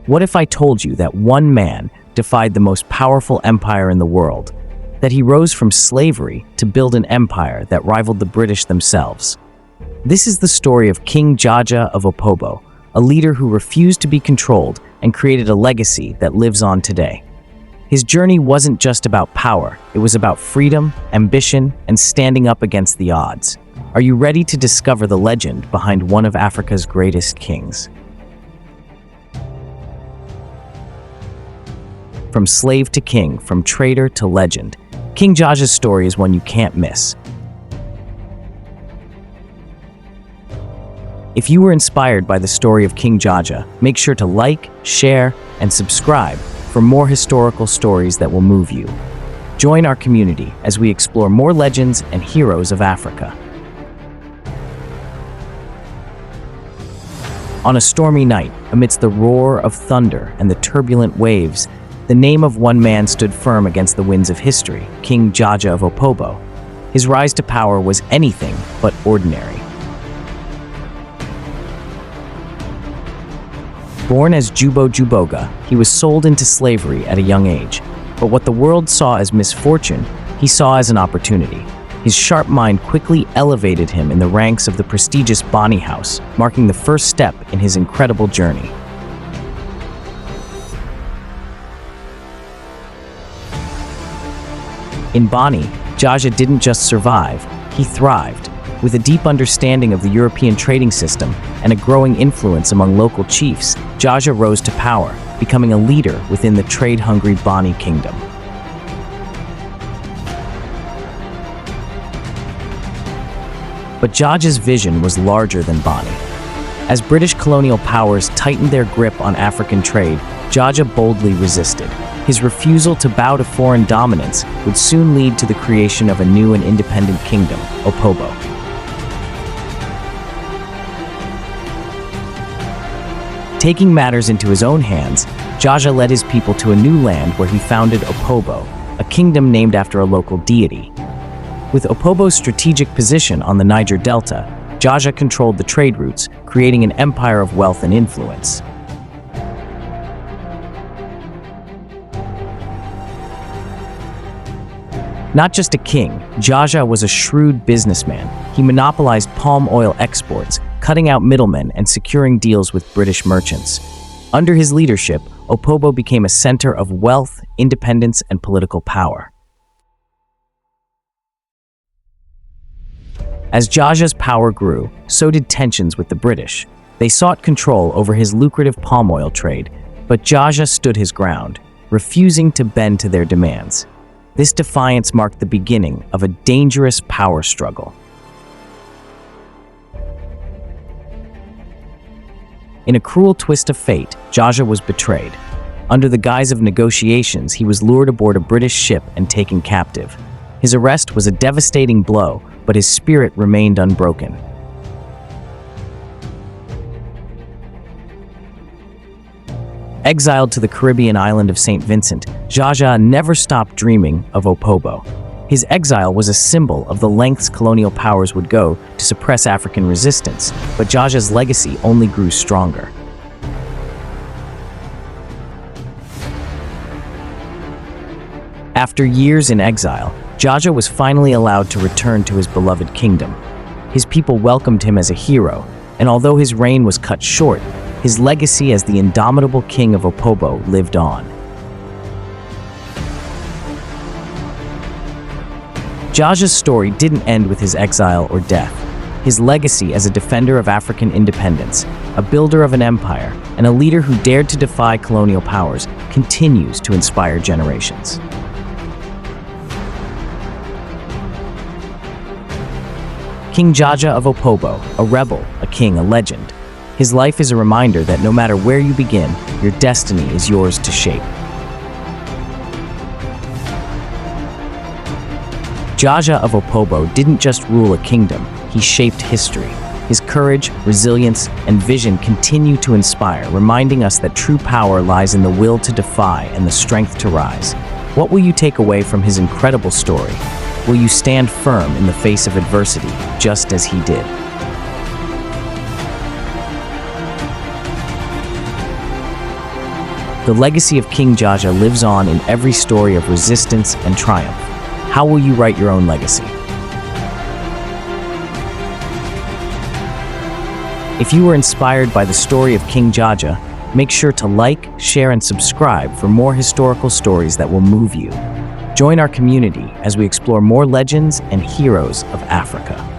What if I told you that one man defied the most powerful empire in the world, that he rose from slavery to build an empire that rivaled the British themselves? This is the story of King Jaja of Opobo, a leader who refused to be controlled and created a legacy that lives on today. His journey wasn't just about power, it was about freedom, ambition, and standing up against the odds. Are you ready to discover the legend behind one of Africa's greatest kings? From slave to king, from traitor to legend, King Jaja's story is one you can't miss. If you were inspired by the story of King Jaja, make sure to like, share, and subscribe for more historical stories that will move you. Join our community as we explore more legends and heroes of Africa. On a stormy night, amidst the roar of thunder and the turbulent waves, the name of one man stood firm against the winds of history, King Jaja of Opobo. His rise to power was anything but ordinary. Born as Jubo Juboga, he was sold into slavery at a young age. But what the world saw as misfortune, he saw as an opportunity. His sharp mind quickly elevated him in the ranks of the prestigious Bani House, marking the first step in his incredible journey. In Bani, Jaja didn't just survive, he thrived. With a deep understanding of the European trading system and a growing influence among local chiefs, Jaja rose to power, becoming a leader within the trade-hungry Bani kingdom. But Jaja's vision was larger than Bani. As British colonial powers tightened their grip on African trade, Jaja boldly resisted. His refusal to bow to foreign dominance would soon lead to the creation of a new and independent kingdom, Opobo. Taking matters into his own hands, Jaja led his people to a new land where he founded Opobo, a kingdom named after a local deity. With Opobo's strategic position on the Niger Delta, Jaja controlled the trade routes, creating an empire of wealth and influence. Not just a king, Jaja was a shrewd businessman. He monopolized palm oil exports, cutting out middlemen and securing deals with British merchants. Under his leadership, Opobo became a center of wealth, independence, and political power. As Jaja's power grew, so did tensions with the British. They sought control over his lucrative palm oil trade, but Jaja stood his ground, refusing to bend to their demands. This defiance marked the beginning of a dangerous power struggle. In a cruel twist of fate, Jaja was betrayed. Under the guise of negotiations, he was lured aboard a British ship and taken captive. His arrest was a devastating blow, but his spirit remained unbroken. Exiled to the Caribbean island of St. Vincent, Jaja never stopped dreaming of Opobo. His exile was a symbol of the lengths colonial powers would go to suppress African resistance, but Jaja's legacy only grew stronger. After years in exile, Jaja was finally allowed to return to his beloved kingdom. His people welcomed him as a hero, and although his reign was cut short, his legacy as the indomitable king of Opobo lived on. Jaja's story didn't end with his exile or death. His legacy as a defender of African independence, a builder of an empire, and a leader who dared to defy colonial powers continues to inspire generations. King Jaja of Opobo, a rebel, a king, a legend. His life is a reminder that no matter where you begin, your destiny is yours to shape. Jaja of Opobo didn't just rule a kingdom, he shaped history. His courage, resilience, and vision continue to inspire, reminding us that true power lies in the will to defy and the strength to rise. What will you take away from his incredible story? Will you stand firm in the face of adversity, just as he did? The legacy of King Jaja lives on in every story of resistance and triumph. How will you write your own legacy? If you were inspired by the story of King Jaja, make sure to like, share, and subscribe for more historical stories that will move you. Join our community as we explore more legends and heroes of Africa.